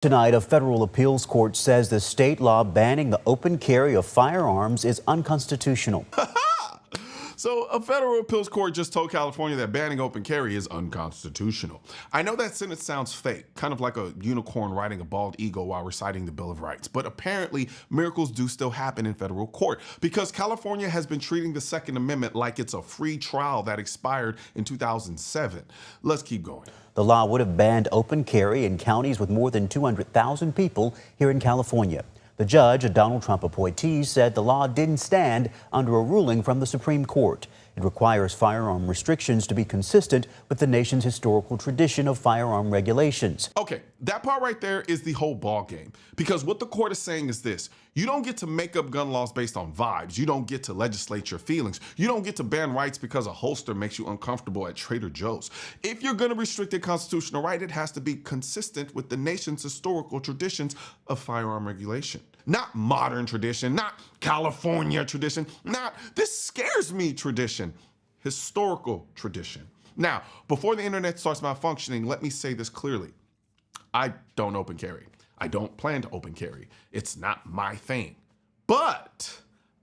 Tonight, a federal appeals court says the state law banning the open carry of firearms is unconstitutional. So a federal appeals court just told California that banning open carry is unconstitutional. I know that sentence sounds fake, kind of like a unicorn riding a bald eagle while reciting the Bill of Rights, but apparently miracles do still happen in federal court because California has been treating the Second Amendment like it's a free trial that expired in 2007. Let's keep going. The law would have banned open carry in counties with more than 200,000 people here in California. The judge, a Donald Trump appointee, said the law didn't stand under a ruling from the Supreme Court. It requires firearm restrictions to be consistent with the nation's historical tradition of firearm regulations. Okay, that part right there is the whole ball game. Because what the court is saying is this: you don't get to make up gun laws based on vibes. You don't get to legislate your feelings. You don't get to ban rights because a holster makes you uncomfortable at Trader Joe's. If you're going to restrict a constitutional right, it has to be consistent with the nation's historical traditions of firearm regulation. Not modern tradition, not California tradition, not this scares me tradition, historical tradition. Now, before the internet starts malfunctioning, let me say this clearly. I don't open carry. I don't plan to open carry. It's not my thing. But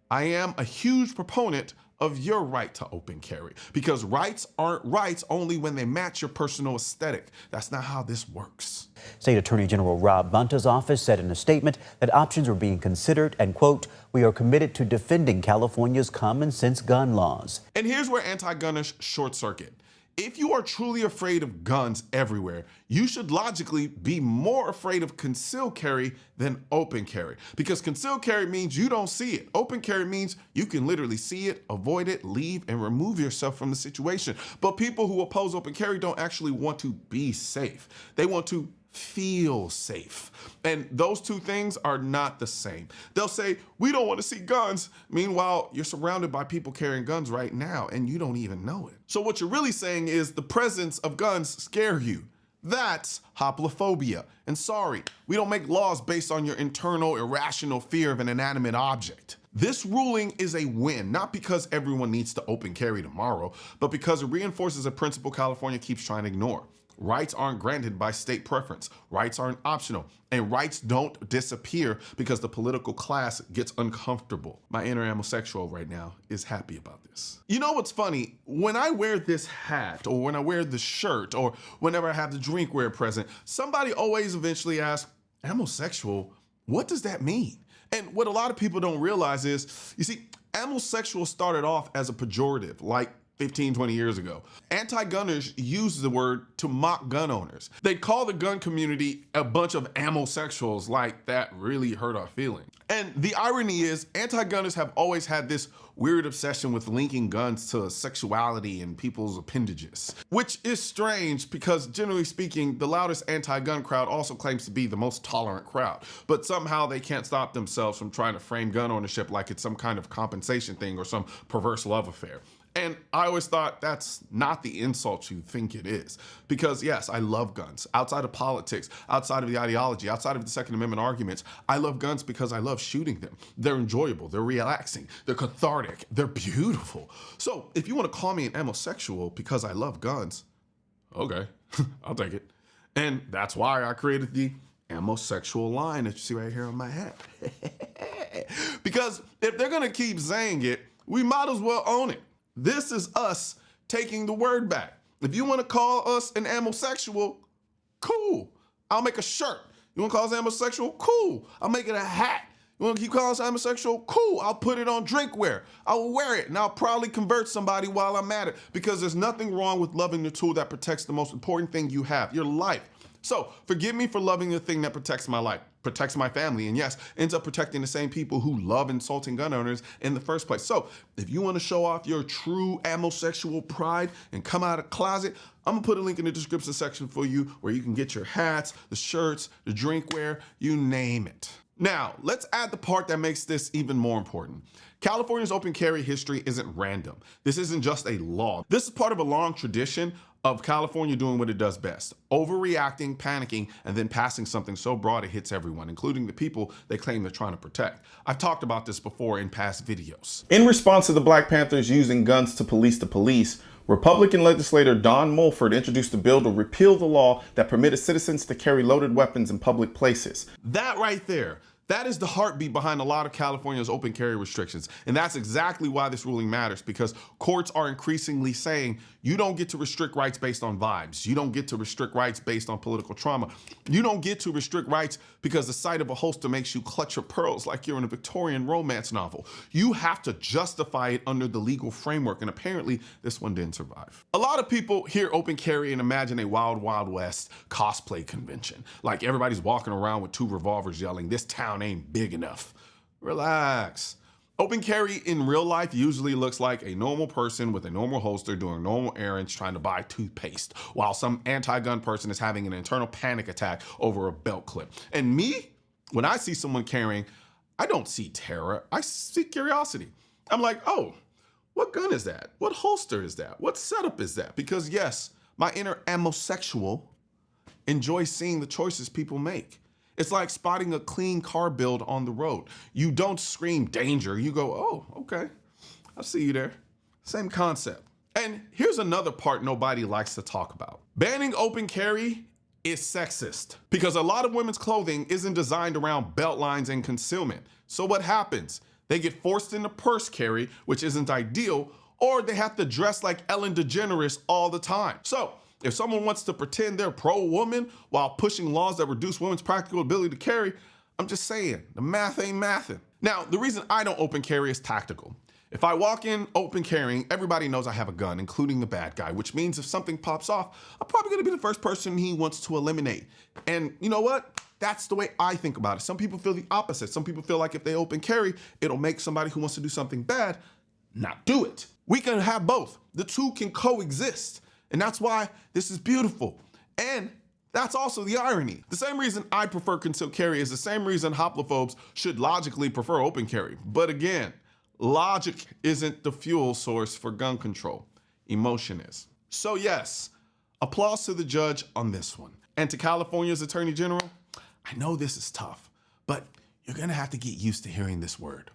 I am a huge proponent of your right to open carry, because rights aren't rights only when they match your personal aesthetic. That's not how this works. State Attorney General Rob Bonta's office said in a statement that options are being considered and, quote, "We are committed to defending California's common sense gun laws." And here's where anti-gunners short circuit. If you are truly afraid of guns everywhere, you should logically be more afraid of concealed carry than open carry. Because concealed carry means you don't see it. Open carry means you can literally see it, avoid it, leave, and remove yourself from the situation. But people who oppose open carry don't actually want to be safe. They want to feel safe. And those two things are not the same. They'll say, we don't want to see guns. Meanwhile, you're surrounded by people carrying guns right now and you don't even know it. So what you're really saying is the presence of guns scare you. That's hoplophobia. And sorry, we don't make laws based on your internal irrational fear of an inanimate object. This ruling is a win, not because everyone needs to open carry tomorrow, but because it reinforces a principle California keeps trying to ignore. Rights aren't granted by state preference. Rights aren't optional. And rights don't disappear because the political class gets uncomfortable. My inner amosexual right now is happy about this. You know what's funny? When I wear this hat, or when I wear the shirt, or whenever I have the drinkware present, somebody always eventually asks, amosexual, what does that mean? And what a lot of people don't realize is, you see, amosexual started off as a pejorative, like 15, 20 years ago. Anti-gunners used the word to mock gun owners. They'd call the gun community a bunch of amosexuals, like that really hurt our feelings. And the irony is, anti-gunners have always had this weird obsession with linking guns to sexuality and people's appendages, which is strange because generally speaking, the loudest anti-gun crowd also claims to be the most tolerant crowd, but somehow they can't stop themselves from trying to frame gun ownership like it's some kind of compensation thing or some perverse love affair. And I always thought that's not the insult you think it is. Because yes, I love guns. Outside of politics, outside of the ideology, outside of the Second Amendment arguments, I love guns because I love shooting them. They're enjoyable, they're relaxing, they're cathartic, they're beautiful. So if you want to call me an amosexual because I love guns, okay, I'll take it. And that's why I created the amosexual line that you see right here on my hat. Because if they're gonna keep saying it, we might as well own it. This is us taking the word back. If you want to call us an amosexual, cool. I'll make a shirt. You want to call us amosexual? Cool. I'll make it a hat. You want to keep calling us amosexual? Cool. I'll put it on drinkware. I'll wear it and I'll probably convert somebody while I'm at it, because there's nothing wrong with loving the tool that protects the most important thing you have, your life. So forgive me for loving the thing that protects my life, protects my family, and yes, ends up protecting the same people who love insulting gun owners in the first place. So if you want to show off your true amosexual pride and come out of the closet, I'm gonna put a link in the description section for you where you can get your hats, the shirts, the drinkware, you name it. Now, let's add the part that makes this even more important. California's open carry history isn't random. This isn't just a law. This is part of a long tradition of California doing what it does best: overreacting, panicking, and then passing something so broad it hits everyone, including the people they claim they're trying to protect. I've talked about this before in past videos. In response to the Black Panthers using guns to police the police, Republican legislator Don Mulford introduced a bill to repeal the law that permitted citizens to carry loaded weapons in public places. That right there, that is the heartbeat behind a lot of California's open carry restrictions. And that's exactly why this ruling matters, because courts are increasingly saying you don't get to restrict rights based on vibes. You don't get to restrict rights based on political trauma. You don't get to restrict rights because the sight of a holster makes you clutch your pearls like you're in a Victorian romance novel. You have to justify it under the legal framework, and apparently this one didn't survive. A lot of people hear open carry and imagine a Wild Wild West cosplay convention. Like everybody's walking around with 2 revolvers yelling, "This town ain't big enough." Relax. Open carry in real life usually looks like a normal person with a normal holster doing normal errands trying to buy toothpaste, while some anti-gun person is having an internal panic attack over a belt clip. And me, when I see someone carrying, I don't see terror, I see curiosity. I'm like, oh, what gun is that? What holster is that? What setup is that? Because yes, my inner amosexual enjoys seeing the choices people make. It's like spotting a clean car build on the road. You don't scream danger, you go, oh, okay, I see you there. Same concept. And here's another part nobody likes to talk about. Banning open carry is sexist because a lot of women's clothing isn't designed around belt lines and concealment. So what happens? They get forced into purse carry, which isn't ideal, or they have to dress like Ellen DeGeneres all the time. So if someone wants to pretend they're pro-woman while pushing laws that reduce women's practical ability to carry, I'm just saying, the math ain't mathin'. Now, the reason I don't open carry is tactical. If I walk in open carrying, everybody knows I have a gun, including the bad guy, which means if something pops off, I'm probably gonna be the first person he wants to eliminate. And you know what? That's the way I think about it. Some people feel the opposite. Some people feel like if they open carry, it'll make somebody who wants to do something bad not do it. We can have both. The two can coexist. And that's why this is beautiful. And that's also the irony. The same reason I prefer concealed carry is the same reason hoplophobes should logically prefer open carry. But again, logic isn't the fuel source for gun control. Emotion is. So yes, applause to the judge on this one. And to California's Attorney General, I know this is tough, but you're gonna have to get used to hearing this word.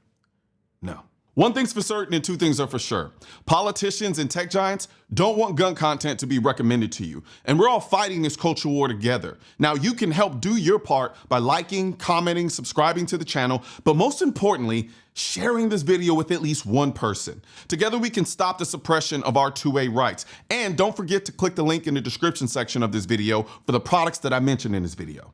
No. One thing's for certain and 2 things are for sure. Politicians and tech giants don't want gun content to be recommended to you. And we're all fighting this culture war together. Now you can help do your part by liking, commenting, subscribing to the channel, but most importantly, sharing this video with at least one person. Together we can stop the suppression of our 2A rights. And don't forget to click the link in the description section of this video for the products that I mentioned in this video.